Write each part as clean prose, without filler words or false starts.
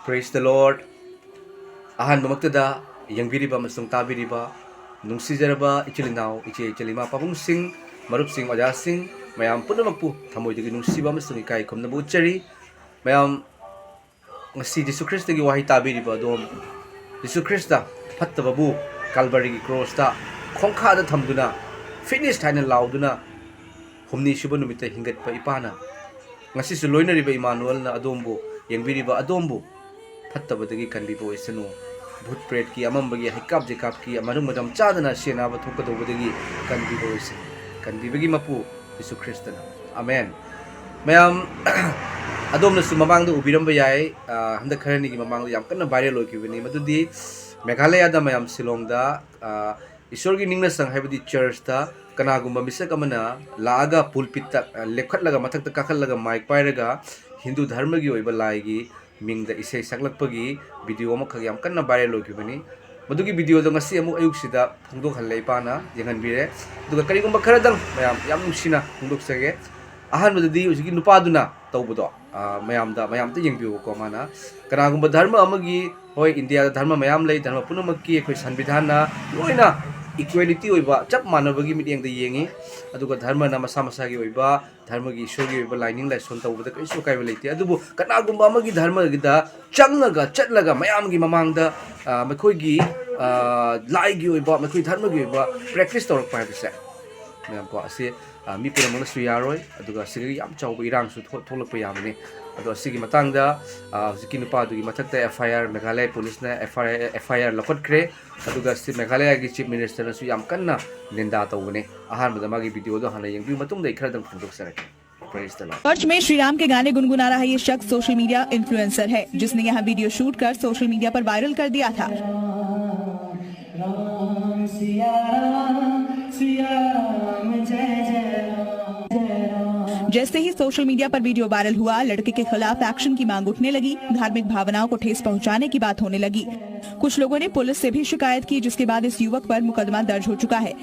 Praise the Lord. Ahan mamaktada yangbiriba masung tabiriba nungsijaraba ichilinaw ichilima pabungsing marupsing ojasing mayam Pumnamakpu thamoidagi nungsiba masung ikai khomnabu uchari mayam ngasi Jesu Christa gi wahi tabiriba dom Jesu Christa phattababu Calvary gi cross ta khongkha da thamduna finish thaina lauduna humni suba numita hingat pa ipana ngasi su loinariba Emmanuel na adombo yangbiriba adombo फत्तबदगी कनबीबो इसनो भूत प्रेत की अमंबगी हिकाब जेकाब की अमरुंग मदम चादना सेनाब थोकदोबदगी कनबीबो इस कनबीबगी मपु यीशु Christian आमेन ma'am अदोमनसु ममांग दो उबिरंब याय हंद खरनी की ममांग याम कन्न viral होकिबनी मदुदी Meghalaya दा मैम शिलोंग दा ईश्वर की निंगना संग हैबदी चर्च दा कनागुंबा मिसक अमना लागा पुलपिट लेखटलगा मथक ता काखलगा माइक पाइरगा हिंदू धर्म की ओइबा लाइगी मिंग द इसे सकलपगी वीडियो म खग याम कन्ना वायरल होकिबनी मदुगी वीडियो द ngasi amu ayuk sida phungdok hallai pana yengan bire duga karigumba kharadang mayam yam nungsina phungdok sage ahan madudi usigi nupa duna tawbudo mayam da yengbiu ko mana kanagumba dharma amagi hoi India da dharma mayam lei dharma punamakki ekhoi sanvidhan na loina equality oiba chap manabagi mityeng da yengi aduga dharma na masa masa gi oiba dharma gi issor gi oiba lining lai son tawbada kaisu kaiba leite adubu kanagumba amagi dharma gi da changnaga chatlaga mayam gi mamang da makhoi gi lai gi oiba makhoi dharma gi oiba practice torok pa bise mayam ko ase mi puramang su yaroi aduga sigi yam chawba irang su tholak pa yamani ado sigi matang da ziki nupa du gi mathak ta FIR Meghalaya police na FIR lokot kre aduga si Meghalaya gi chief minister na su yam kanna ninda tawbane ahan bada magi video do hana yengbi matung dai khradang phundok sarake church में श्री राम के गाने गुनगुना रहा ये शख्स social media influencer है जिसने यहां वीडियो शूट कर सोशल मीडिया पर वायरल कर दिया था। जैसे ही सोशल मीडिया पर वीडियो वायरल हुआ, लड़के के खिलाफ एक्शन की मांग उठने लगी। धार्मिक भावनाओं को ठेस पहुंचाने की बात होने लगी। कुछ लोगों ने पुलिस से भी शिकायत की, जिसके बाद इस युवक पर मुकदमा दर्ज हो चुका है।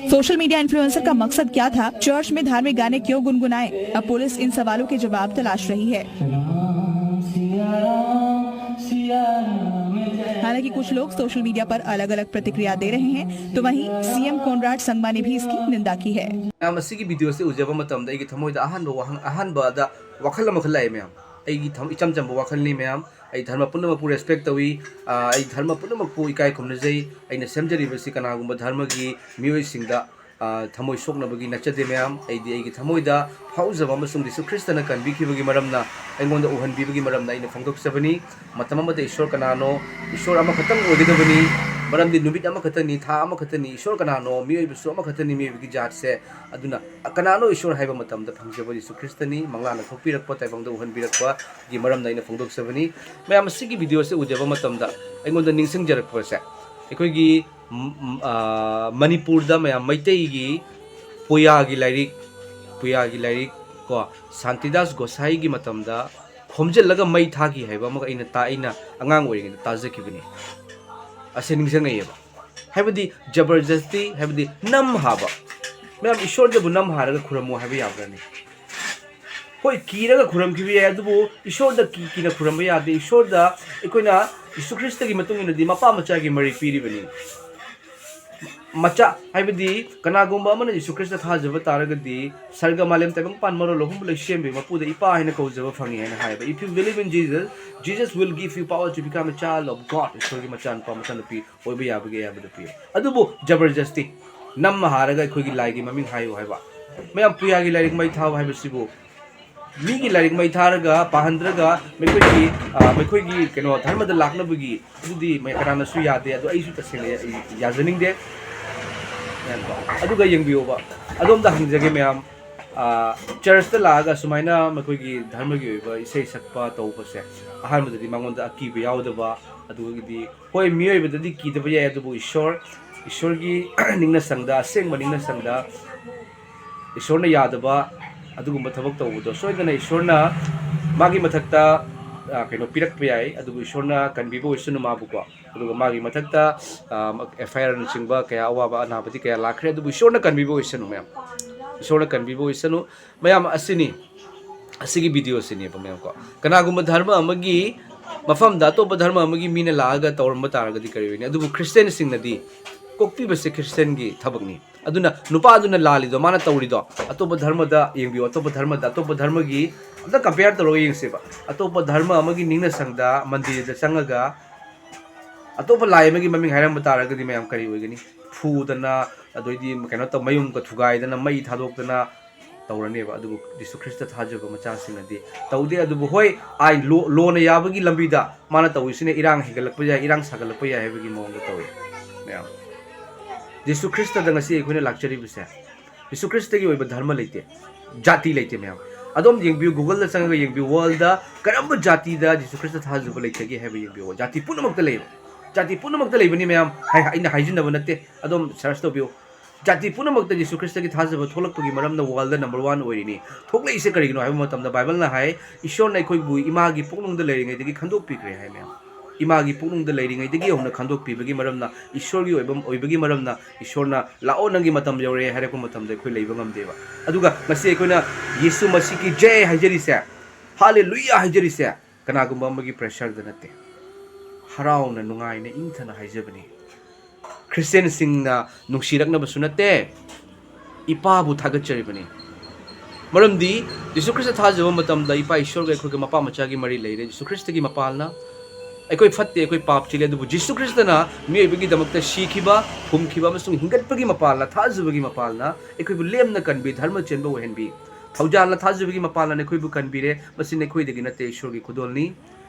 सोशल मीडिया इन्फ्लुएंसर का मकसद क्या था? चर्च में धार्मिक गाने क्यों गुनगुनाए? अब पुलिस इन सवालों के जवाब तलाश रही है। हालांकि कुछ लोग सोशल मीडिया पर अलग अलग प्रतिक्रिया दे रहे हैं, तो वहीं सीएम कोनराड संगमा ने भी इसकी निंदा की है। वीडियो से उजब मतम दा थमोद अहनबदा वखल मखल मैम इचम चम वखलनी मैम धर्म पुनमकपु रेस्पेक्ट तवी धर्म पुनमकपु इकाय खुमनजै अइना सेमजरिबसि कनागुंबा धर्म की मियोइसिंगदा थमोय सोकनबगी नचदे मैम थमोयदा फाउजब अमसुंग यीशु ख्रिस्टना कनबिखिबगी मरमना अइंगोंदा उहनबिबगी मरमना अइना फोंदोकसबनी मतम अमदा ईश्वर कनानो ईश्वर अमखतंग ओइगदबनी मरमदि नुबित अमखतनी था अमखतनी ईश्वर कनानो मियोइबसु अमखतनी मियोइबगी जातसे अदुना कनानो ईश्वर हाइबा मतमदा फंगजब यीशु ख्रिस्टनी Manglana थोकपिरकपा ताइबंगदा उहनबिरकपा gi maramna ina phongdoksabani mayam sigi video se ujaba matamda aingonda ningsingjarapase ekoi gi Manipur da mayam maitai gi puya gi lairik ko Santidas Gosai gi matamda khomjellaga mai thagi haiba ma ina ta ina angang oiringa tajakibani ase ningsangai ba haibadi jabarjasti haibadi nam haba mayam ishor de bunam haraga khuramu haiba yabrani कोई कीरगा खुरम की भी है तो ईश्वर दा कीना खुरम भी याद ईश्वर दा इकोना यीशु ख्रिस्ट की मतुंग इन दी मपा मचा की मरी पीरी बनी मचा हाइबदी कनागुंबा मन यीशु ख्रिस्ट था जब तारगदी सर्ग मालेम तबंग पान मरो लोगम बुले शेम बे मपु द इपा हाइना को जब फंगी है हाइबा if you believe in Jesus will give you power to become a child of God ईश्वर की मचान पा मचान पी ओय बे याबगे याबद पी अदुबो जबरदस्ती नम हारगा खोगी लाइगी ममिंग हाइयो हाइबा मैं पुया की लाइक मै था हाइबा सिबो मीगी लाइक मै थारगा पाहंद्रगा मैखोगी कनो धर्म द लाखनबगी अदुदी मै कराना सु यादे अदु आइसु तसेले याजनिंग दे अदुगा यंगबियोबा अदोम दा हंजगे मैम ꯆꯔꯆꯇ ꯂꯥꯛꯑꯒ ꯁꯨꯃꯥꯏꯅ ꯃꯈꯣꯏꯒꯤ ꯙꯔꯃꯒꯤ ꯑꯣꯏꯕ ꯏꯁꯩ ꯁꯛꯄ ꯇꯧꯕꯁꯦ ꯑꯍꯥꯟꯕꯗꯗꯤ ꯃꯉꯣꯟꯗ ꯑꯀꯤꯕ ꯌꯥꯎꯗꯕ ꯑꯗꯨꯒꯤꯗꯤ ꯍꯣꯏ ꯃꯤꯑꯣꯏꯕꯗꯗꯤ ꯀꯤꯗꯕ ꯌꯥꯏ ꯑꯗꯨꯕꯨ ꯏꯁꯣꯔꯒꯤ ꯅꯤꯡꯅꯁꯪꯗ ꯑꯁꯦꯡꯕ ꯅꯤꯡꯅꯁꯪꯗ ꯏꯁꯣꯔꯅ ꯌꯥꯗꯕ ꯑꯗꯨꯒꯨꯝꯕ ꯊꯕꯛ ꯇꯧꯕꯗꯣ ꯁꯣꯏꯗꯅ ꯏꯁꯣꯔꯅ ꯃꯥꯒꯤ ꯃꯊꯛꯇ ꯀꯩꯅꯣ ꯄꯤꯔꯛꯄ ꯌꯥꯏ ꯑꯗꯨꯕꯨ ꯏꯁꯣꯔꯅ ꯀꯟꯕꯤꯕ ꯑꯣꯏꯁꯅꯨ ꯃꯥꯕꯨꯀꯣ ꯑꯗꯨꯒ ꯃꯥꯒꯤ ꯃꯊꯛꯇ FIR ꯆꯤꯡꯕ ꯀꯌꯥ ꯑꯋꯥꯕ ꯑꯅꯥꯕꯗꯤ ꯀꯌꯥ ꯂꯥꯛꯈ꯭ꯔꯦ ꯑꯗꯨꯕꯨ ꯏꯁꯣꯔꯅ ꯀꯟꯕꯤꯕ ꯑꯣꯏꯁꯅꯨ ꯃꯌꯥꯝ ꯏꯁꯣꯔꯅ ꯀꯟꯕꯤꯕ ꯑꯣꯏꯁꯅꯨ ꯃꯌꯥꯝ ꯑꯁꯤꯒꯤ ꯚꯤꯗꯤꯑꯣꯁꯤꯅꯦꯕ ꯃꯌꯥꯝ ꯀꯣ ꯀꯅꯥꯒꯨꯝꯕ ꯙꯔꯃ ꯑꯃꯒꯤ ꯃꯐꯝꯗ ꯑꯇꯣꯞꯄ ꯙꯔꯃ ꯑꯃꯒꯤ ꯃꯤꯅ ꯂꯥꯛꯑꯒ ꯇꯧꯔꯝꯕ ꯇꯥꯔꯒꯗꯤ ꯀꯔꯤ ꯑꯣꯏꯅꯤ ꯑꯗꯨꯕꯨ ꯈ꯭ꯔꯤꯁꯇꯦꯟꯁꯤꯡꯅꯗꯤ ꯀꯣꯛꯄꯤꯕꯁꯦ ꯈ꯭ꯔꯤꯁꯇꯦꯟꯒꯤ ꯊꯕꯛꯅꯤ ꯑꯗꯨꯅ ꯅꯨꯄꯥꯗꯨꯅ ꯂꯥꯜꯂꯤꯗꯣ ꯃꯥꯅ ꯇꯧꯔꯤꯗꯣ ꯑꯇꯣꯞꯄ ꯙꯔꯃꯗ ꯌꯦꯡꯕꯤꯌꯨ ꯑꯇꯣꯞꯄ ꯙꯔꯃꯒꯤ ꯑꯝꯇ ꯀꯝꯄꯦꯌꯔ ꯇꯧꯔꯒ ꯌꯦꯡꯁꯦꯕ ꯑꯇꯣꯞꯄ ꯙꯔꯃ ꯑꯃꯒꯤ ꯅꯤꯡꯅꯁꯪꯗ ꯃꯟꯗꯤꯔꯗ ꯆꯪꯉꯒ ꯑꯇꯣꯞꯄ ꯂꯥꯏ ꯑꯃꯒꯤ ꯃꯃꯤꯡ ꯍꯥꯏꯔꯝꯕ ꯇꯥꯔꯒꯗꯤ ꯃꯌꯥꯝ ꯀꯔꯤ ꯑꯣꯏꯒꯅꯤ ꯐꯨꯗꯅ ꯑꯗꯩꯗꯤ ꯀꯩꯅꯣ ꯇꯧ ꯃꯌꯨꯝꯒ ꯊꯨꯒꯥꯏꯗꯅ ꯃꯩ ꯊꯥꯗꯣꯛꯇꯅ ꯇꯧꯔꯅꯦꯕ ꯑꯗꯨꯕꯨ ꯖꯤꯁꯨ ꯈ꯭ꯔꯤꯁꯇ ꯊꯥꯖꯕ ꯃꯆꯥꯁꯤꯡꯅꯗꯤ ꯇꯧꯗꯦ ꯑꯗꯨꯕꯨ ꯍꯣꯏ ꯂꯣꯅ ꯌꯥꯕꯒꯤ ꯂꯝꯕꯤꯗ ꯃꯥꯅ ꯇꯧꯔꯤꯁꯤꯅ ꯏꯔꯥꯡ ꯍꯦꯟꯒꯠꯂꯛꯄ ꯌꯥꯏ ꯏꯔꯥꯡ ꯁꯥꯒꯠꯂꯛꯄ ꯌꯥꯏ ꯍꯥꯏꯕꯒꯤ ꯃꯑꯣꯡꯗ ꯇꯧꯋꯤ ꯃꯌꯥꯝ ꯖꯤꯁꯨ ꯈ꯭ꯔꯤꯁꯇꯗ ꯉꯁꯤ ꯑꯩꯈꯣꯏꯅ ꯂꯥꯛꯆꯔꯤꯕꯁꯦ ꯖꯤꯁꯨ ꯈ꯭ꯔꯤꯁꯇꯒꯤ ꯑꯣꯏꯕ ꯙꯔꯃ ꯂꯩꯇꯦ ꯖꯥꯇꯤ ꯂꯩꯇꯦ ꯃꯌꯥꯝ ꯑꯗꯣꯝ ꯌꯦꯡꯕꯤꯌꯨ ꯒꯨꯒꯜꯗ ꯆꯪꯉꯒ ꯌꯦꯡꯕꯤꯌꯨ ꯋꯥꯔꯜꯗ ꯀꯔꯝꯕ ꯖꯥꯇꯤꯗ ꯖꯤꯁꯨ ꯈ꯭ꯔꯤꯁꯇ ꯊꯥꯖꯕ ꯂꯩꯇꯒꯦ ꯍꯥꯏꯕ ꯌꯦꯡꯕꯤꯌꯨ ꯖꯥꯇꯤ ꯄꯨꯝꯅꯃꯛꯇ ꯂꯩꯕ ꯖꯥꯇꯤ ꯄꯨꯝꯅꯃꯛꯇ ꯂꯩꯕꯅꯤ ꯃꯌꯥꯝ ꯑꯩꯅ ꯍꯥꯏꯖꯤꯟꯅꯕ ꯅꯠꯇꯦ ꯑꯗꯣꯝ ꯁꯔꯆ ꯇꯧꯕꯤꯌꯨ ꯖꯥꯇꯤ ꯄꯨꯝꯅꯃꯛꯇ ꯖꯤꯁꯨ ꯈ꯭ꯔꯤꯁꯇꯒꯤ ꯊꯥꯖꯕ ꯊꯣꯛꯂꯛꯄꯒꯤ ꯃꯔꯝꯅ ꯋꯥꯔꯜꯗ ꯅꯝꯕꯔ 1 ꯑꯣꯏꯔꯤꯅꯤ ꯊꯣꯛꯂꯛꯏꯁꯦ ꯀꯔꯤꯒꯤꯅꯣ ꯍꯥꯏꯕ ꯃꯇꯝꯗ ꯕꯥꯏꯕꯜꯅ ꯍꯥꯏ ꯏꯁꯣꯔꯅ ꯑꯩꯈꯣꯏꯕꯨ ꯏꯃꯥꯒꯤ ꯄꯨꯛꯅꯨꯡꯗ ꯂꯩꯔꯤꯉꯩꯗꯒꯤ ꯈꯟꯗꯣꯛꯄꯤꯈ꯭ꯔꯦ ꯍꯥꯏ ꯃꯌꯥꯝ ꯏꯃꯥꯒꯤ ꯄꯨꯛꯅꯨꯡꯗ ꯂꯩꯔꯤꯉꯩꯗꯒꯤ ꯍꯧꯅ ꯈꯟꯗꯣꯛꯄꯤꯕꯒꯤ ꯃꯔꯝꯅ ꯏꯁꯣꯔꯒꯤ ꯑꯣꯏꯕꯒꯤ ꯃꯔꯝꯅ ꯏꯁꯣꯔꯅ ꯂꯥꯛꯑꯣ ꯅꯪꯒꯤ ꯃꯇꯝ ꯌꯧꯔꯛꯑꯦ ꯍꯥꯏꯔꯛꯄ ꯃꯇꯝꯗ ꯑꯩꯈꯣই ꯂꯩꯕ ꯉꯝꯗꯦꯕ ꯑꯗꯨꯒ ꯉꯁꯤ ꯑꯩꯈꯣꯏꯅ ꯌꯦꯁꯨ ꯃꯁꯤꯒꯤ ꯖय ꯍꯥꯏꯖꯔꯤꯁꯦ ꯍꯥꯂꯦꯂꯨꯌꯥ ꯍꯥꯏꯖꯔꯤꯁꯦ ꯀꯅꯥꯒꯨꯝꯕ ꯑꯃꯒꯤ ꯄ꯭ꯔꯦꯁꯔꯗ ꯅꯠꯇꯦ ꯍꯔꯥꯎꯅ ꯅꯨꯡꯉꯥꯏꯅ ꯏꯪꯊꯅ ꯍꯥꯏꯖꯕꯅꯤ ꯈ꯭ꯔꯤꯁꯇꯦꯟꯁꯤꯡꯅ ꯅꯨꯡꯁꯤꯔꯛꯅꯕꯁꯨ ꯅꯠꯇꯦ ꯏꯄꯥꯕꯨ ꯊꯥꯒꯠꯆꯔꯤꯕꯅꯤ ꯃꯔꯝꯗꯤ ꯖꯤꯁꯨ ꯈ꯭ꯔꯤꯁꯇ ꯊꯥꯖꯕ ꯃꯇꯝꯗ ꯏꯄꯥ ꯏꯁꯣꯔꯒ ꯑꯩꯈꯣꯏꯒ ꯃꯄꯥ ꯃꯆꯥꯒꯤ ꯃꯔꯤ ꯂꯩꯔꯦ ꯖꯤꯁꯨ ꯈ꯭ꯔꯤꯁꯇꯒꯤ ꯃꯄꯥꯜꯅ ꯑꯩꯈꯣꯏ ꯐꯠꯇꯦ ꯑꯩꯈꯣꯏ ꯄꯥꯞ ꯆꯤꯜꯂꯦ ꯑꯗꯨꯕꯨ ꯖꯤꯁꯨ ꯈ꯭ꯔꯤꯁꯇꯅ ꯃꯤꯑꯣꯏꯕꯒꯤꯗꯃꯛꯇ ꯁꯤꯈꯤꯕ ꯐꯨꯝꯈꯤꯕ ꯑꯃꯁꯨꯡ ꯍꯤꯡꯒꯠꯄꯒꯤ ꯃꯄꯥꯜꯅ ꯊꯥꯖꯕꯒꯤ ꯃꯄꯥꯜꯅ ꯑꯩꯈꯣꯏꯕꯨ ꯂꯦꯝꯅ ꯀꯟꯕꯤ ꯙꯔꯃ ꯆꯦꯟꯕ ꯑꯣꯏꯍꯟꯕꯤ ꯊꯧꯖꯥꯜꯅ ꯊꯥꯖꯕꯒꯤ ꯃꯄꯥꯜꯅ ꯑꯩꯈꯣꯏꯕꯨ ꯀꯟꯕꯤꯔꯦ ꯃꯁꯤꯅ ꯑꯩꯈꯣꯏꯗꯒꯤ ꯅꯠꯇꯦ ꯏꯁꯣꯔꯒꯤ ꯈꯨꯗꯣꯜꯅꯤ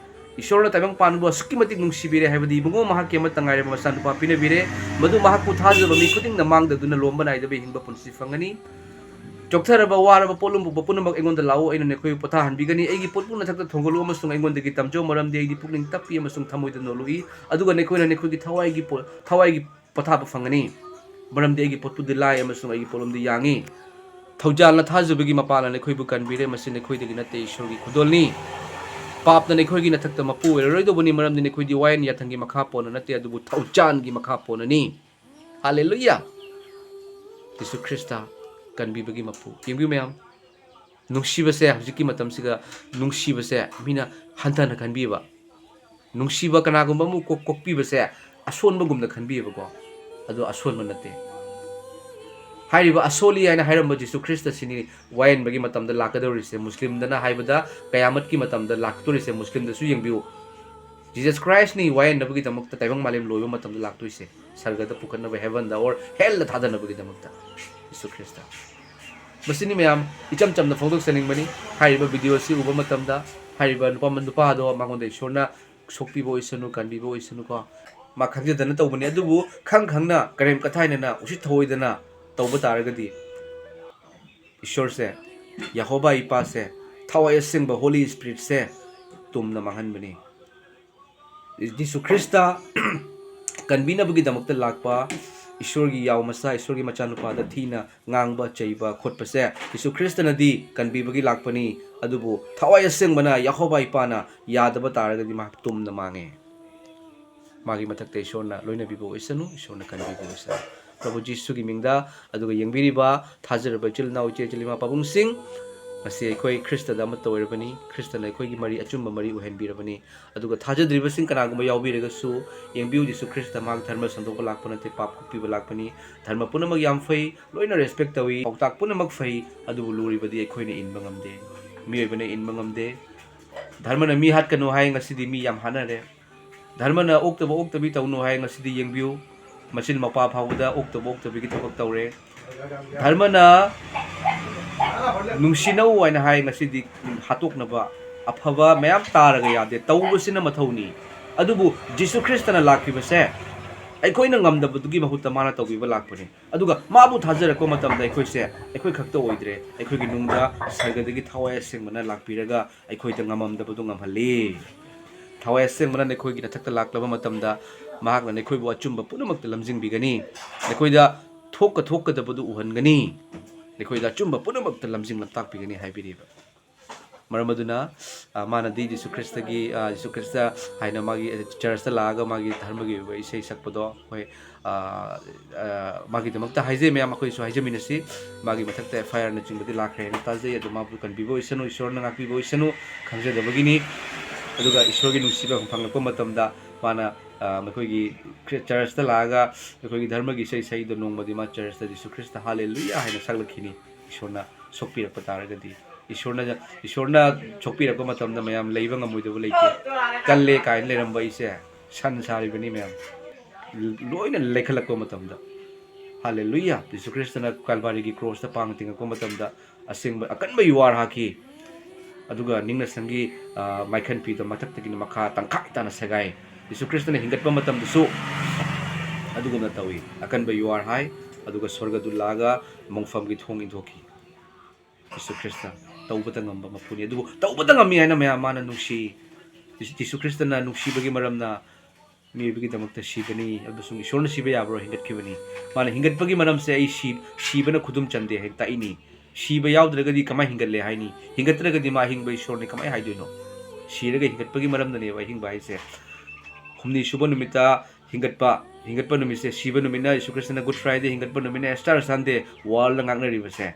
ꯏꯁꯣꯔꯅ ꯇꯥꯏꯕꯪꯄꯥꯟꯕꯨ ꯑꯁꯨꯛꯀꯤ ꯃꯇꯤꯛ ꯅꯨꯡꯁꯤꯕꯤꯔꯦ ꯍꯥꯏꯕꯗꯤ ꯏꯕꯨꯡꯉꯣ ꯃꯍꯥꯛꯀꯤ ꯑꯃꯠꯇ ꯉꯥꯏꯔꯕ ꯃꯆꯥꯅꯨꯄꯥ ꯄꯤꯅꯕꯤꯔꯦ ꯃꯗꯨ ꯃꯍꯥꯛꯄꯨ ꯊꯥꯖꯕ ꯃꯤ ꯈꯨꯗꯤꯡꯅ ꯃꯥꯡꯗꯗꯨꯅ ꯂꯣꯝꯕ ꯅꯥꯏꯗꯕ ꯍꯤꯡꯕ ꯄꯨꯟꯁꯤ ꯐꯪꯒꯅꯤ ꯆꯣꯛꯊꯔꯕ ꯋꯥꯔꯕ ꯄꯣꯠꯂꯨꯝ ꯄꯨꯕ ꯄꯨꯝꯅꯃꯛ ꯑꯩꯉꯣꯟꯗ ꯂꯥꯛꯎ ꯑꯩꯅ ꯑꯩꯈꯣꯏꯕꯨ ꯄꯣꯊꯥꯍꯟꯕꯤꯒꯅꯤ ꯑꯩꯒꯤ ꯄꯣꯠꯄꯨ ꯅꯊꯛꯇ ꯊꯣꯡꯒꯠꯂꯨ ꯑꯃꯁꯨꯡ ꯑꯩꯉꯣꯟꯗꯒꯤ ꯇꯝꯖꯧ ꯃꯔꯝꯗꯤ ꯑꯩꯗꯤ ꯄꯨꯛꯅꯤꯡ ꯇꯞꯄꯤ ꯑꯃꯁꯨꯡ ꯊꯃꯣꯏꯗ ꯅꯣꯜꯂꯨꯏ ꯑꯗꯨꯒ ꯑꯩꯈꯣꯏꯅ ꯑꯩꯈꯣꯏꯒꯤ ꯊꯋꯥꯏꯒꯤ ꯄꯣꯊꯥꯕ ꯐꯪꯒꯅꯤ ꯃꯔꯝꯗꯤ ꯑꯩꯒꯤ ꯄꯣꯠꯄꯨꯗꯤ ꯂꯥꯏ ꯑꯃꯁꯨꯡ ꯑꯩꯒꯤ ꯄꯣꯠꯂꯨꯝꯗꯤ ꯌꯥꯡꯉꯤ ꯊꯧꯖꯥꯜꯅ ꯊꯥꯖꯕꯒꯤ ꯃꯄꯥꯜꯅ ꯑꯩꯈꯣꯏꯕꯨ ꯀꯟꯕꯤꯔꯦ ꯃꯁꯤꯅ ꯑꯩꯈꯣꯏꯗꯒꯤ ꯅꯠꯇꯦ ꯏꯁꯣꯔꯒꯤ ꯈꯨꯗꯣꯜꯅꯤ ꯄꯥꯞꯅ ꯑꯩꯈꯣꯏꯒꯤ ꯅꯊꯛꯇ ꯃꯄꯨ ꯑꯣꯏꯔꯔꯣꯏꯗꯧꯕꯅꯤ ꯃꯔꯝꯗꯤ ꯑꯩꯈꯣꯏꯗꯤ ꯋꯥꯌꯦꯟ ꯌꯥꯊꯪꯒꯤ ꯃꯈꯥ ꯄꯣꯟꯅ ꯅꯠꯇꯦ ꯑꯗꯨꯕꯨ ꯊꯧꯖꯥꯜꯒꯤ ꯃꯈꯥ ꯄꯣꯟꯅꯅꯤ ꯍꯥꯂꯦꯂꯨꯌꯥ ꯖꯤꯁꯨ ꯈ꯭ꯔꯤꯁꯇ ꯀꯟꯕꯤꯕꯒꯤ ꯃꯄꯨ ꯌꯦꯡꯕꯤꯌꯨ ꯃꯌꯥꯝ ꯅꯨꯡꯁꯤꯕꯁꯦ ꯍꯧꯖꯤꯛꯀꯤ ꯃꯇꯝꯁꯤꯒ ꯅꯨꯡꯁꯤꯕꯁꯦ ꯃꯤꯅ ꯍꯟꯊꯅ ꯈꯟꯕꯤꯕ ꯅꯨꯡꯁꯤꯕ ꯀꯅꯥꯒꯨꯝꯕ ꯑꯃ ꯀꯣꯛꯄꯤꯕꯁꯦ ꯑꯁꯣꯟꯕꯒꯨꯝꯅ ꯈꯟꯕꯤꯌꯦꯕꯀꯣ ꯑꯗꯣ ꯑꯁꯣꯟꯕ ꯅꯠꯇꯦ ꯍꯥꯏꯔꯤꯕ ꯑꯁꯣꯜꯂꯤ ꯍꯥꯏꯅ ꯍꯥꯏꯔꯝꯕ ꯖꯤꯁꯨ ꯈ꯭ꯔꯤꯁꯇꯁꯤꯅꯤ ꯋꯥꯌꯦꯟꯕꯒꯤ ꯃꯇꯝꯗ ꯂꯥꯛꯀꯗꯧꯔꯤꯁꯦ ꯃꯨꯁꯂꯤꯝꯗꯅ ꯍꯥꯏꯕꯗ ꯀꯌꯥꯃꯠꯀꯤ ꯃꯇꯝꯗ ꯂꯥꯛꯇꯣꯔꯤꯁꯦ ꯃꯨꯁꯂꯤꯝꯗꯁꯨ ꯌꯦꯡꯕꯤꯌꯨ ꯖꯤꯁꯁ ꯈ꯭राꯏꯁꯅꯤ ꯋꯥꯌꯦꯟꯅꯕꯒꯤꯗꯃꯛꯇ ꯇꯥꯏꯕꯪ ꯃꯥꯂꯦꯝ ꯂꯣꯏꯕ ꯃꯇꯝꯗ ꯂꯥꯛꯇꯣꯏꯁꯦ ꯁꯔꯒꯗ ꯄꯨꯈꯠꯅꯕ ꯍꯦꯚꯟꯗ ꯑꯣꯔ ꯍꯦꯜꯗ ꯊꯥꯗꯅꯕꯒꯤꯗꯃꯛꯇ ꯖꯤꯁꯨ ꯈ꯭ꯔꯤꯁꯇ ꯃꯁꯤꯅꯤ ꯃꯌꯥꯝ ꯏꯆꯝ ꯆꯝꯅ ꯐꯣꯡꯗꯣꯛꯆꯅꯤꯡꯕꯅꯤ ꯍꯥꯏꯔꯤꯕ ꯚꯤꯗꯤꯑꯣ ꯑꯁꯤ ꯎꯕ ꯃꯇꯝꯗ ꯍꯥꯏꯔꯤꯕ ꯅꯨꯄꯥꯗꯣ ꯃꯉꯣꯟꯗ ꯏꯁꯣꯔꯅ ꯁꯣꯛꯄꯤꯕ ꯑꯣꯏꯁꯅꯨ ꯀꯟꯕꯤꯕ ꯑꯣꯏꯁꯅꯨꯀꯣ ꯃꯥ ꯈꯪꯖꯗꯅ ꯇꯧꯕꯅꯤ ꯑꯗꯨꯕꯨ ꯈꯪꯅ ꯀꯔꯦꯝ ꯀꯊꯥꯏꯅꯅ ꯎꯁꯤꯠ ꯊꯑꯣꯏꯗꯅ ꯇꯧꯕ ꯇꯥꯔꯒꯗꯤ ꯏꯁꯣꯔꯁꯦ ꯌꯦꯍꯣꯕꯥ ꯏꯄꯥꯁꯦ ꯊꯋꯥꯏ ꯑꯁꯦꯡꯕ ꯍꯣꯂꯤ ꯁ꯭ꯄꯤꯔꯤꯠꯁꯦ ꯇꯨꯝꯅ ꯃꯥꯡꯍꯟꯕꯅꯤ ꯖꯤꯁꯨ ꯈ꯭ꯔꯤꯁꯇ ꯀꯟꯕꯤꯅꯕꯒꯤꯗꯃꯛꯇ ꯂꯥꯛꯄ ꯏꯁꯣꯔꯒꯤ ꯌꯥꯎ ꯃꯆꯥ ꯏꯁꯣꯔꯒꯤ ꯃꯆꯥꯅꯨꯄꯥꯗ ꯊꯤꯅ ꯉꯥꯡꯕ ꯆꯩꯕ ꯈꯣꯠꯄꯁꯦ ꯖꯤꯁꯨ ꯈ꯭ꯔꯤꯁꯇꯅꯗꯤ ꯀꯟꯕꯤꯕꯒꯤ ꯂꯥꯛꯄꯅꯤ ꯑꯗꯨꯕꯨ ꯊꯋꯥꯏ ꯑꯁꯦꯡꯕꯅ ꯌꯦꯍꯣꯕꯥ ꯏꯄꯥꯅ ꯌꯥꯗꯕ ꯇꯥꯔꯒꯗꯤ ꯃꯍꯥꯛ ꯇꯨꯝꯅ ꯃꯥꯡꯉꯦ ꯃꯥꯒꯤ ꯃꯊꯛꯇ ꯏꯁꯣꯔꯅ ꯂꯣꯏꯅꯕꯤꯕ ꯑꯣꯏꯁꯅꯨ ꯏꯁꯣꯔꯅ ꯀꯟꯕꯤꯕ ꯑꯣꯏꯁꯅꯨ ꯄ꯭ꯔꯚꯨ ꯖꯤꯁꯨꯒꯤ ꯃꯤꯡꯗ ꯑꯗꯨꯒ ꯌꯦꯡꯕꯤꯔꯤꯕ ꯊꯥꯖꯔꯕ ꯏꯆꯤꯜ ꯏꯅꯥꯎ ꯏꯆꯦ ꯏꯆꯤꯜ ꯏꯃꯥ ꯄꯥꯕꯨꯡꯁꯤꯡ ꯉꯁꯤ ꯑꯩꯈꯣꯏ ꯈ꯭ꯔꯤꯁꯇꯗ ꯑꯃꯠꯇ ꯑꯣꯏꯔꯕꯅꯤ ꯈ꯭ꯔꯤꯁꯇꯅ ꯑꯩꯈꯣꯏꯒꯤ ꯃꯔꯤ ꯑꯆꯨꯝꯕ ꯃꯔꯤ ꯑꯣꯏꯍꯟꯕꯤꯔꯕꯅꯤ ꯑꯗꯨꯒ ꯊꯥꯖꯗ꯭ꯔꯤꯕꯁꯤꯡ ꯀꯅꯥꯒꯨꯝꯕ ꯌꯥꯎꯕꯤꯔꯒꯁꯨ ꯌꯦꯡꯕꯤꯌꯨ ꯖꯤꯁꯨ ꯈ꯭ꯔꯤꯁꯇ ꯃꯍꯥꯛ ꯙꯔꯃ ꯁꯟꯗꯣꯛꯄ ꯂꯥꯛꯄ ꯅꯠꯇꯦ ꯄꯥꯞ ꯀꯣꯛꯄꯤꯕ ꯂꯥꯛꯄꯅꯤ ꯙꯔꯃ ꯄꯨꯝꯅꯃꯛ ꯌꯥꯝ ꯐꯩ ꯂꯣꯏꯅ ꯔꯦꯁꯄꯦꯛ ꯇꯧꯏ ꯄꯥꯎꯇꯥꯛ ꯄꯨꯝꯅꯃꯛ ꯐꯩ ꯑꯗꯨꯕꯨ ꯂꯨꯔꯤꯕꯗꯤ ꯑꯩꯈꯣꯏꯅ ꯏꯟꯕ ꯉꯝꯗꯦ ꯃꯤꯑꯣꯏꯕꯅ ꯏꯟꯕ ꯉꯝꯗꯦ ꯙꯔꯃꯅ ꯃꯤ ꯍꯥꯠꯀꯅꯨ ꯍꯥꯏ ꯉꯁꯤꯗꯤ ꯃꯤ ꯌꯥꯝ ꯍꯥꯠꯅꯔꯦ ꯙꯔꯃꯅ ꯑꯣꯛꯇꯕꯤ ꯇꯧꯅꯨ ꯍꯥꯏ ꯉꯁꯤꯗꯤ ꯌꯦꯡꯕꯤꯌꯨ ꯃꯆꯤꯟ ꯃꯄꯥ ꯐꯥꯎꯕꯗ ꯑꯣꯛꯇꯕꯤꯒꯤ ꯊꯕꯛ ꯇꯧꯔꯦ ꯙꯔꯃꯅ ꯅꯨꯡꯁꯤꯅꯧ ꯍꯥꯏꯅ ꯍꯥꯏ ꯉꯁꯤꯗꯤ ꯍꯥꯠꯇꯣꯛꯅꯕ ꯑꯐꯕ ꯃꯌꯥम ꯇꯥꯔꯒ ꯌꯥꯗꯦ ꯇꯧꯕꯁꯤꯅ ꯃꯊꯧꯅꯤ ꯑꯗꯨꯕꯨ ꯖꯤꯁꯨ ꯈ꯭ꯔꯤꯁꯇꯅ ꯂꯥꯛꯈꯤꯕꯁꯦ ꯑꯩꯈꯣꯏꯅ ꯉꯝꯗꯕꯗꯨꯒꯤ ꯃꯍꯨꯠꯇ ꯃꯥꯅ ꯇꯧꯕꯤꯕ ꯂꯥꯛꯄꯅꯤ ꯑꯗꯨꯒ ꯃꯥꯕꯨ ꯊꯥꯖꯔꯛꯄ ꯃꯇꯝꯗ ꯑꯩꯈꯣꯏꯁꯦ ꯑꯩꯈꯣꯏ ꯈꯛꯇ ꯑꯣꯏꯗ꯭ꯔꯦ ꯑꯩꯈꯣꯏꯒꯤ ꯅꯨꯡꯗ ꯁꯔꯒꯗꯒꯤ ꯊꯋꯥꯏ ꯑꯁꯦꯡꯕꯅ ꯂꯥꯛꯄꯤꯔꯒ ꯑꯩꯈꯣꯏꯗ ꯉꯝꯃꯝꯗꯕꯗꯨ ꯉꯝꯍꯜꯂꯤ ꯊꯋꯥꯏ ꯑꯁꯦꯡꯕꯅ ꯑꯩꯈꯣꯏꯒꯤ ꯅꯊꯛꯇ ꯂꯥꯛꯂꯕ ꯃꯇꯝꯗ ꯃꯍꯥꯛꯅ ꯑꯩꯈꯣꯏꯕꯨ ꯑꯆꯨꯝꯕ ꯄꯨꯝꯅꯃꯛꯇ ꯂꯝꯖꯤꯡꯕꯤꯒꯅꯤ ꯑꯩꯈꯣꯏꯗ ꯊꯣꯛꯀꯗꯕꯗꯨ ꯎꯍꯟꯒꯅꯤ ꯑꯩꯈꯣꯏꯗ ꯑꯆꯨꯝꯕ ꯄꯨꯝꯅꯃꯛꯇ ꯂꯝꯖꯤꯡ ꯂꯝꯇꯥꯛꯄꯤꯒꯅꯤ ꯍꯥꯏꯕꯤꯔꯤꯕ ꯃꯔꯝ ꯑꯗꯨꯅ ꯃꯥꯅꯗꯤ ꯖꯤꯁꯨ ꯈ꯭ꯔꯤꯁꯇ ꯍꯥꯏꯅ ꯃꯥꯒꯤ ꯆꯔꯆꯇ ꯂꯥꯛꯑꯒ ꯃꯥꯒꯤ ꯙꯔꯃꯒꯤ ꯑꯣꯏꯕ ꯏꯁꯩ ꯁꯛꯄꯗꯣ ꯍꯣꯏ ꯃꯥꯒꯤꯗꯃꯛꯇ ꯍꯥꯏꯖꯩ ꯃꯌꯥꯝ ꯑꯩꯈꯣꯏꯁꯨ ꯍꯥꯏꯖꯃꯤꯟꯅꯁꯤ ꯃꯥꯒꯤ ꯃꯊꯛꯇ FIR ꯆꯤꯡꯕꯗꯤ ꯂꯥꯛꯈ꯭ꯔꯦ ꯍꯥꯏꯅ ꯇꯥꯖꯩ ꯑꯗꯨ ꯃꯥꯕꯨ ꯀꯟꯕꯤꯕ ꯑꯣꯏꯁꯅꯨ ꯏꯁꯣꯔꯅ ꯉꯥꯛꯄꯤꯕ ꯑꯣꯏꯁꯅꯨ ꯈꯪꯖꯗꯕꯒꯤꯅꯤ ꯑꯗꯨꯒ ꯏꯁꯣꯔꯒꯤ ꯅꯨꯡꯁꯤꯕ ꯐꯪꯂꯛꯄ ꯃꯇꯝꯗ ꯃꯥꯅ ꯑꯩꯈꯣꯏꯒꯤ ꯆꯔꯆꯇ ꯂꯥꯛꯑꯒ ꯑꯩꯈꯣꯏꯒꯤ ꯙꯔꯃꯒꯤ ꯏꯁꯩꯗꯣ ꯅꯣꯡꯃꯗꯤ ꯃꯥ ꯆꯔꯆꯇ ꯖꯤꯁꯨ ꯈ꯭ꯔꯤꯁꯇ ꯍꯥꯂꯦꯂꯨꯌꯥ ꯍꯥꯏꯅ ꯁꯛꯂꯛꯈꯤꯅꯤ ꯏꯁꯣꯔꯅ ꯁꯣꯛꯄꯤꯔꯛꯄ ꯇꯥꯔꯒꯗꯤ ꯏꯁꯣꯔꯅ ꯁꯣꯛꯄꯤꯔꯛꯄ ꯃꯇꯝꯗ ꯃꯌꯥꯝ ꯂꯩꯕ ꯉꯝꯃꯣꯏꯗꯕ ꯂꯩꯇꯦ ꯀꯜꯂꯦ ꯀꯥꯏꯅ ꯂꯩꯔꯝꯕ ꯑꯩꯁꯦ ꯁꯟ ꯁꯥꯔꯤꯕꯅꯤ ꯃꯌꯥꯝ ꯂꯣꯏꯅ ꯂꯩꯈꯠꯂꯛꯄ ꯃꯇꯝꯗ ꯍꯥꯂꯦꯂꯨꯌꯥ ꯖꯤꯁꯨ ꯈ꯭ꯔꯤꯁꯇꯅ ꯀꯜꯚꯥꯔꯤꯒꯤ ꯀ꯭ꯔꯣꯁꯇ ꯄꯥꯡ ꯇꯤꯡꯉꯛꯄ ꯃꯇꯝꯗ ꯑꯁꯦꯡꯕ ꯑꯀꯟꯕ ꯌꯨꯋꯥꯔ ꯍꯥꯈꯤ ꯑꯗꯨꯒ ꯅꯤꯡꯅꯁꯪꯒꯤ ꯃꯥꯏꯈꯟ ꯄꯤꯗꯣ ꯃꯊꯛꯇꯒꯤꯅ ꯃꯈꯥ ꯇꯪꯈꯥꯏ ꯇꯥꯅ ꯁꯦꯒꯥꯏ ꯖꯤꯁꯨ ꯈ꯭ꯔꯤꯁꯇꯅ ꯍꯤꯡꯒꯠꯄ ꯃꯇꯝꯗꯁꯨ ꯑꯗꯨꯒꯨꯝꯅ ꯇꯧꯏ ꯑꯀꯟꯕ ꯌꯨꯋꯥꯔ ꯍꯥꯏ ꯑꯗꯨꯒ ꯁ꯭ꯋꯔꯒꯗꯨ ꯂꯥꯛꯑꯒ ꯃꯣꯡꯐꯝꯒꯤ ꯊꯣꯡ ꯏꯟꯊꯣꯛꯈꯤ ꯖꯤꯁꯨ ꯈ꯭ꯔꯤꯁꯇ ꯇꯧꯕꯇ ꯉꯝꯕ ꯃꯄꯨꯅꯤ ꯑꯗꯨꯕꯨ ꯇꯧꯕꯇ ꯉꯝꯃꯤ ꯍꯥꯏꯅ ꯃꯌꯥꯝ ꯃꯥꯅ ꯅꯨꯡꯁꯤ ꯖꯤꯁꯨ ꯈ꯭ꯔꯤꯁꯇꯅ ꯅꯨꯡꯁꯤꯕꯒꯤ ꯃꯔꯝꯅ ꯃꯤꯑꯣꯏꯕꯒꯤꯗꯃꯛꯇ ꯁꯤꯕꯅꯤ ꯑꯃꯁꯨꯡ ꯏꯁꯣꯔꯅ ꯁꯤꯕ ꯌꯥꯕ꯭ꯔꯣ ꯍꯤꯡꯒꯠꯈꯤꯕꯅꯤ ꯃꯥꯅ ꯍꯤꯡꯒꯠꯄꯒꯤ ꯃꯔꯝꯁꯦ ꯑꯩ ꯁꯤꯕꯅ ꯈꯨꯗꯨꯝ ꯆꯟꯗꯦ ꯍꯥꯏꯅ ꯇꯥꯛꯏꯅꯤ ꯁꯤꯕ ꯌꯥꯎꯗ꯭ꯔꯒꯗꯤ ꯀꯃꯥꯏ ꯍꯤꯡꯒꯠꯂꯦ ꯍꯥꯏꯅꯤ ꯍꯤꯡꯒꯠꯇ꯭ꯔꯒꯗꯤ ꯃꯥ ꯍꯤꯡꯕ ꯏꯁꯣꯔꯅꯤ ꯀꯃꯥꯏ ꯍꯥꯏꯗꯣꯏꯅꯣ ꯁꯤꯔꯒ ꯍꯤꯡꯒꯠꯄꯒꯤ ꯃꯔꯝꯗꯅꯦꯕ ꯍꯤꯡꯕ ꯍꯥꯏꯁꯦ ꯍꯨꯝꯅꯤ ꯁꯨꯕ ꯅꯨꯃꯤꯠꯇ ꯍꯤꯡꯒꯠꯄ ꯅꯨꯃꯤꯠꯁꯦ ꯁꯤꯕ ꯅꯨꯃꯤꯠꯅ ꯖꯤꯁꯨ ꯈ꯭ꯔꯤꯁꯇꯅ ꯒꯨꯗ ꯐ꯭ꯔꯥꯏꯗꯦ ꯍꯤꯡꯒꯠꯄ ꯅꯨꯃꯤꯠꯅ ꯑꯦꯁꯇꯔ ꯁꯟꯗꯦ ꯋꯥꯔꯜꯗ ꯉꯥꯡꯅꯔꯤꯕꯁꯦ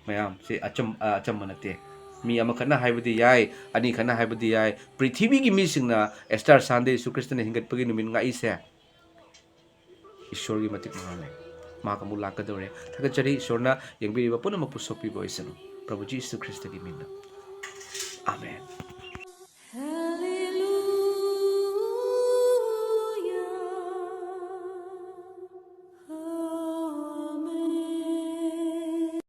ꯃꯌꯥꯝꯁꯦ ꯑꯆꯝꯕ ꯅꯠꯇꯦ ꯃꯤ ꯑꯃꯈꯛꯅ ꯍꯥꯏꯕꯗꯤ ꯌꯥꯏ ꯑꯅꯤꯈꯛꯅ ꯍꯥꯏꯕꯗꯤ ꯌꯥꯏ ꯄ꯭ꯔꯤꯊꯤꯕꯤꯒꯤ ꯃꯤꯁꯤꯡꯅ ꯑꯦꯁꯇꯔ ꯁꯟꯗꯦ ꯖꯤꯁꯨ ꯈ꯭ꯔꯤꯁꯇꯅ ꯍꯤꯡꯒꯠꯄꯒꯤ ꯅꯨꯃꯤꯠ ꯉꯥꯛꯏꯁꯦ ꯏꯁꯣꯔꯒꯤ ꯃꯇꯤꯛ ꯃꯉꯥꯜꯅꯤ ꯃꯍꯥꯛ ꯑꯃꯨꯛ ꯂꯥꯛꯀꯗꯧꯔꯦ ꯊꯥꯒꯠꯆꯔꯤ ꯏꯁꯣꯔꯅ ꯌꯦꯡꯕꯤꯔꯤꯕ ꯄꯨꯝꯅꯃꯛꯄꯨ ꯁꯣꯛꯄꯤꯕ ꯑꯣꯏꯁꯅꯨ ꯄ꯭ꯔꯚꯨ ꯖꯤꯁꯨ ꯈ꯭ꯔꯤꯁꯇꯒꯤ ꯃꯤꯡꯗ ꯑꯥꯃꯦꯟ